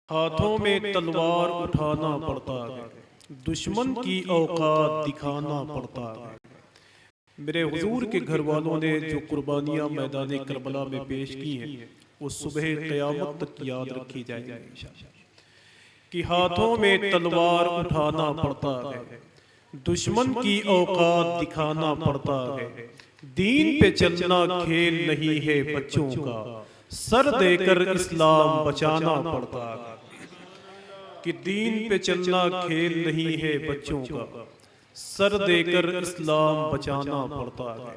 हाथों में तलवार उठाना पड़ता है, दुश्मन की औकात दिखाना पड़ता है। मेरे हुजूर के घर वालों ने जो कुर्बानियां मैदान करबला में पेश की हैं वो सुबह क़यामत तक याद रखी जाएगी कि हाथों में तलवार उठाना पड़ता है, दुश्मन की औकात दिखाना पड़ता है। दीन पे चलना खेल नहीं है बच्चों का, सर देकर इस्लाम बचाना पड़ता है। कि दीन पे चलना खेल नहीं है बच्चों का, सर देकर इस्लाम बचाना पड़ता है।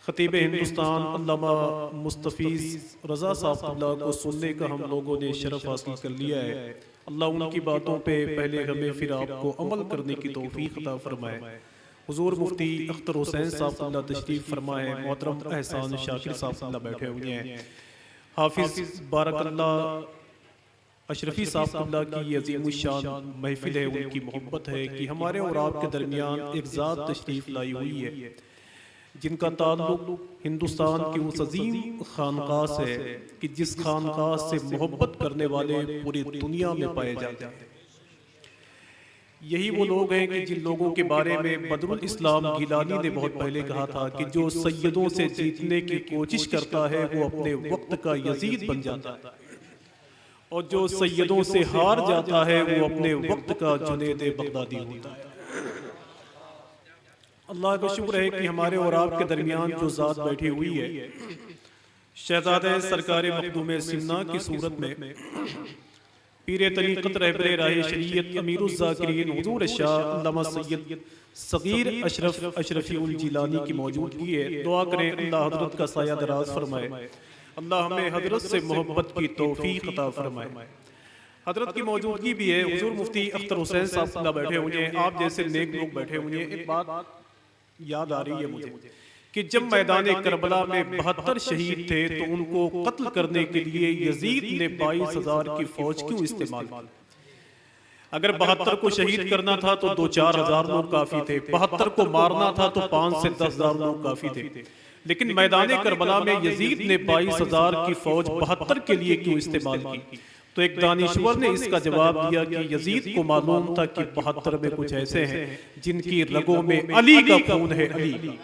खतीब हिंदुस्तान अल्लामा मुस्तफ़ीज़ रज़ा साहब को सुनने का हम लोगों ने शरफ हासिल कर लिया है। अल्लाह उनकी बातों पे पहले हमें फिर आपको अमल करने की तौफीक अता फरमाए। हुजूर मुफ्ती अख्तर हुसैन साहब तशरीफ़ फरमाए, मोहतरम एहसान शाकिर साहब बैठे हुए हैं, हाफिज़ बारकल्लाह अशरफी साहब की ये अज़ीमुश्शान महफिल है, उनकी मोहब्बत है कि हमारे और आपके दरमियान एक ज़ात तशरीफ़ लाई हुई है जिनका ताल्लुक हिंदुस्तान की उस अजीम खानकाह से है कि जिस खानकाह से मोहब्बत करने वाले पूरी दुनिया में पाए जाते हैं। यही वो लोग हैं कि जिन लोगों के बारे में बदरुल इस्लाम गिलानी ने बहुत पहले कहा था कि जो सैयदों से जीतने की कोशिश करता है वो अपने वक्त का यजीद बन जाता है, और जो सैयदों से हार जाता है वो अपने वक्त का जुनैद बगदादी होता है। अल्लाह का शुक्र है कि हमारे और आपके दरमियान जो ज़ात बैठी हुई है, शहज़ादे सरकार मखदूम सिन्ना की सूरत में पीर तरीक़त रहबरे राह शरीयत अमीरुज़ ज़ाकिरीन हुज़ूर शाह अल्लामा सैयद सगीर अशरफ अशरफी उल जिलानी की मौजूदगी है। दुआ करें अल्लाह हज़रत का साया दराज फरमाए, अल्लाह हमें हजरत से मोहब्बत की तौफीक अता फरमाए। हजरत की मौजूदगी भी है, हुजूर मुफ्ती अख्तर हुसैन साहब बैठे हुए हैं, आप जैसे नेक लोग बैठे हुए हैं। एक बात याद आ रही है मुझे कि जब मैदान करबला में 72 शहीद थे तो उनको कत्ल करने के लिए यजीद ने 22,000 की फौज क्यों इस्तेमाल की? अगर 72 को शहीद करना था तो 2-4 हजार लोग काफी थे, 72 को मारना था तो 5 से 10 हजार लोग काफी थे। लेकिन मैदान करबला में यजीद ने 22,000 की फौज 72 के लिए क्यों इस्तेमाल की? तो एक दानिश्वर ने इसका जवाब दिया कि यजीद को मालूम था कि 72 में कुछ ऐसे हैं जिनकी रगों में अली का खून है, अली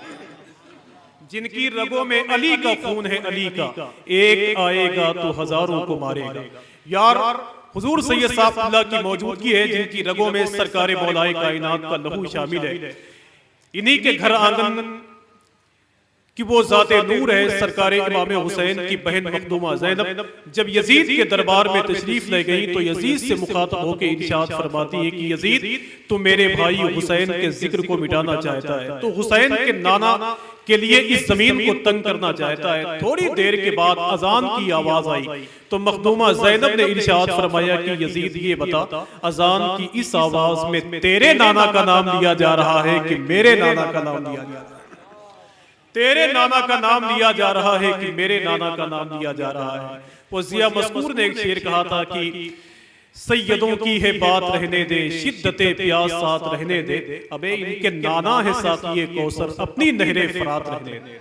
जिनकी रगों में अली का खून है, अली का एक आएगा तो हजारों को मारेगा। यार हुजूर सैयद साहब की मौजूदगी है जिनकी रगों में सरकारे मौलाए कायनात का लहू शामिल है। इन्हीं के घर आंगन कि वो ज़ाते नूर है सरकारे इमाम हुसैन की बहन मखदूमा ज़ैनब जब यजीद के दरबार में तशरीफ ले गई तो यजीद से मुखातब होकर इरशाद फरमाती है कि यजीद तो मेरे भाई हुसैन के जिक्र को मिटाना चाहता है, तो हुसैन के नाना के लिए इस जमीन को तंग करना चाहता है। थोड़ी देर के बाद अजान की आवाज आई तो मखदूमा ज़ैनब ने इरशाद फरमाया कि यजीद ये बता, अजान की इस आवाज में तेरे नाना का नाम लिया जा रहा है कि मेरे नाना का नाम लिया जा रहा है? तेरे नाना का नाम लिया जा रहा है कि मेरे नाना का नाम लिया जा रहा है। वो जिया मस्कूर ने एक शेर कहा था कि सैयदों की है बात रहने दे, शिद्दते प्यास साथ रहने दे, अबे इनके नाना है साथी कौसर अपनी नहरे फरात रहने दे।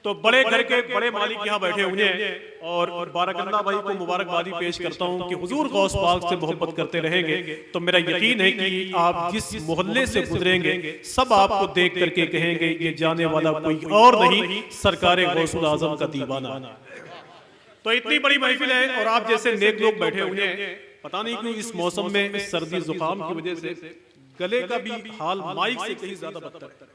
तो बड़े घर के बड़े मालिक यहाँ बैठे हुए हैं और बारकल्लाह भाई को मुबारकबादी पेश करता हूँ कि हुजूर गौस पाक से मोहब्बत करते रहेंगे तो मेरा यकीन है कि आप जिस मोहल्ले से गुजरेंगे सब आपको देख करके कहेंगे ये जाने वाला कोई और नहीं सरकारे गौसुल आजम का दीवाना। तो इतनी बड़ी महफिल है और आप जैसे नेक लोग बैठे हुए हैं, पता नहीं क्यों इस मौसम में सर्दी जुकाम की वजह से गले का भी हाल माइक से कहीं ज्यादा बदतर है।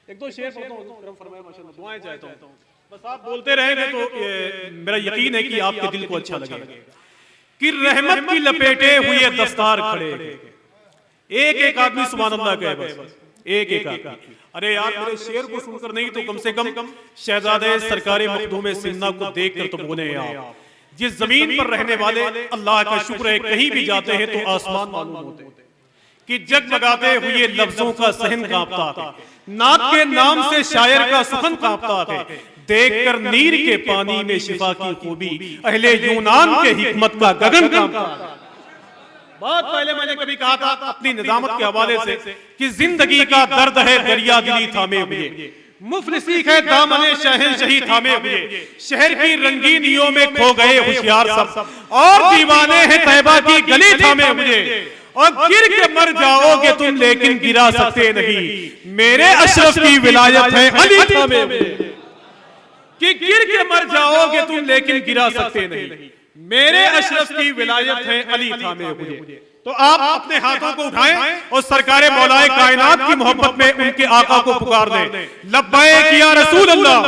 एक दो शेर पढ़ता हूं, करम फरमाए माशाअल्लाह, दुआएं चाहता हूं, बस आप बोलते रहेंगे तो मेरा यकीन है कि आपके दिल को अच्छा लगेगा। कि रहमत की लपेटे हुए दस्तार खड़े, एक एक आदमी सुभान अल्लाह कहे, बस एक एक आदमी। अरे यार मेरे शेर को सुनकर नहीं तो कम से कम शहजादे सरकारे मखदूम सिन्ना को देखकर तो बोले आप, जिस जमीन पर रहने वाले अल्लाह का शुक्र है कहीं भी जाते हैं तो आसमान मालूम होते हैं कि जगमगाते हुए लफ्जों का सहन कांपता है, नात के नाम से शायर का सुखन कांपता है, देखकर नीर के पानी में शिफा की खूबी अहले यूनान के हिकमत का गगन कांपता है। बहुत पहले मैंने कभी कहा था अपनी निजामत के हवाले से कि जिंदगी का दर्द है दरिया दिली थामे हुए, मुफलिसी है दामने शहंशाही थामे हुए, शहर की रंगीनियों में खो गए होशियार सब, और दीवाने हैं तैबा की गली थामे हुए, और गिर के मर जाओगे तुम लेकिन गिरा सकते नहीं, मेरे अशरफ की विलायत है अली थामे हुए। कि गिर के मर जाओगे तुम लेकिन गिरा सकते नहीं, मेरे अशरफ की विलायत है अली थामे हुए। तो आप अपने हाथों को उठाएं और सरकारे मौलाए कायनात की मोहब्बत में उनके आका को पुकार दें, लब्बैक या रसूल अल्लाह।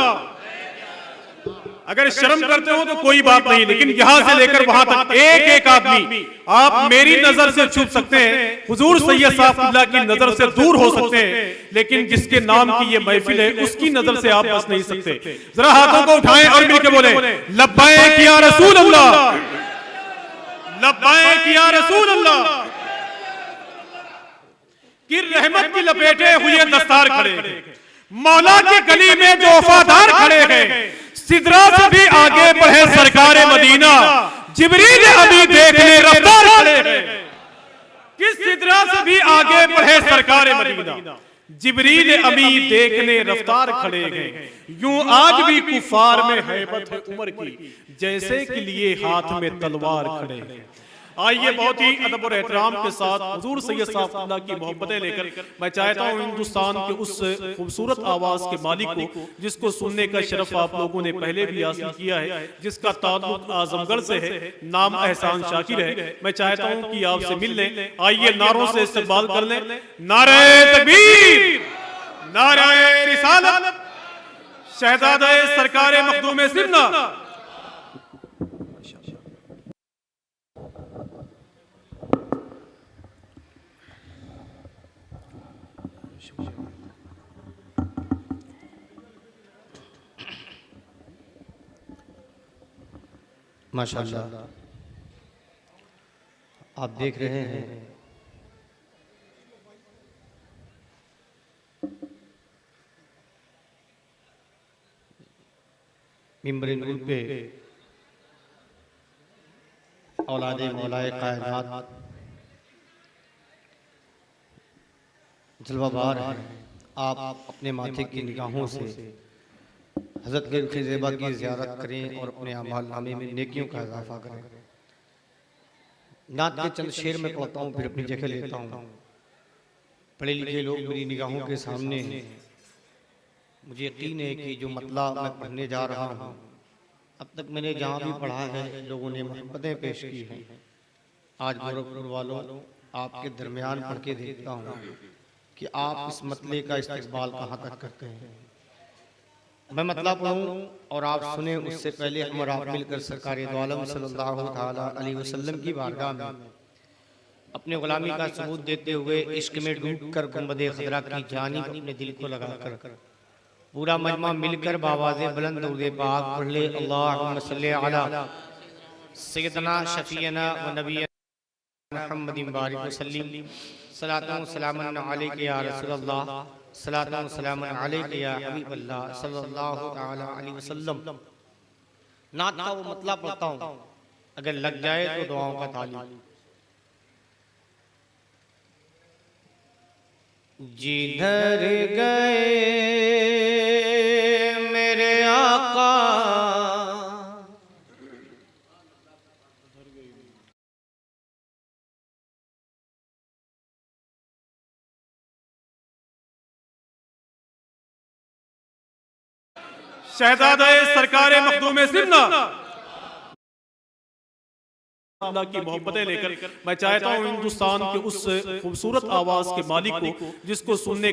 अगर शर्म करते हो तो कोई बात नहीं, लेकिन यहां से लेकर वहां तक एक एक आदमी आप मेरी नजर से छुप सकते हैं, हुजूर सैयद साहब की नजर से दूर हो सकते हैं, लेकिन जिसके नाम की ये महफिल है उसकी नजर से आप बच नहीं सकते। जरा हाथों को उठाएं और मिलकर बोले, लब्बैक या रसूल अल्लाह, लब्बैक या रसूल अल्लाह। कि रहमत की लपेटे हुए दस्तार खड़े हैं, मौला की गली में जो वफादार खड़े हैं, सिदरा से भी आगे बढ़े सरकारे मदीना, जिब्रील अभी देखने रफ्तार खड़े हैं। कि सिदरा से भी आगे बढ़े सरकारे मदीना, जिब्रील अभी देखने रफ्तार खड़े हैं। यूं आज भी कुफार में हैबत है उमर की, जैसे कि लिए हाथ में तलवार खड़े हैं। आइए बहुत ही अदब और एहतराम के साथ हुजूर सैयद साहब की मोहब्बतें लेकर मैं चाहता हूं हिंदुस्तान के उस खूबसूरत आवाज के मालिक को, जिसको सुनने का शरफ आप लोगों ने पहले भी हासिल किया है, जिसका ताल्लुक आजमगढ़ से है, नाम एहसान शाकिर है, मैं चाहता हूं कि आपसे मिल लें। आइए नारों से इस्तकबाल कर लें, नारे तकबीर, नारे रिसालत, शहजादे सरकारे मखदूम सिन्ना। माशाअल्लाह आप देख रहे हैं मिंबर नूर पे औलादे मौलाए कायनात जलवाबार हैं। आप अपने माथे की निगाहों से हज़रत गैरुल ज़ेबा की ज़ियारत करें और अपने अमाल नामे में नेकियों का इजाफा करें। नात के चंद शेर में पढ़ता हूँ, फिर अपनी जगह लेता हूँ। पढ़े लिखे लोग मेरी निगाहों के सामने हैं, मुझे यकीन है कि जो मतलब मैं पढ़ने जा रहा हूँ, अब तक मैंने जहाँ भी पढ़ा है लोगों ने मोहब्बतें पेश की हैं। आज गोरखपुर वालों आपके दरमियान पढ़ के देखता हूँ कि आप इस मतले का इस्तेमाल कहाँ तक करते हैं। मैं मतलब पढ़ूं और आप सुने, उससे पहले हम और आप मिलकर सरकार दो आलम सल्लल्लाहु ताला अलैहि वसल्लम की बारगाह में अपने गुलामी का सबूत देते हुए इश्क में डूबकर गुंबदे खजरा की जानिब अपने दिल को लगाकर पूरा मजमा मिलकर बावाज़े बुलंद दुरूद पाक पढ़ ले, अल्लाहुम्मा सल्ली अला सय्यदना शफीना व नबियना मुहम्मदिन बारिक वसल्लिम, सलातु व सलामुन अलैका या रसूलल्लाह, सलातु व सलामुन अलैका या हबीबल्लाह सल्लल्लाहु तआला अलैहि वसल्लम। नात का वो मतलब पढ़ता हूँ, अगर लग जाए तो दुआओं का तालीम। जिधर गए मेरे आका शहजादे सरकारे मखदूम सिन्ना की मोहब्बतें लेकर मैं चाहता हूं हिंदुस्तान के उस खूबसूरत आवाज के मालिक को, जिसको सुनने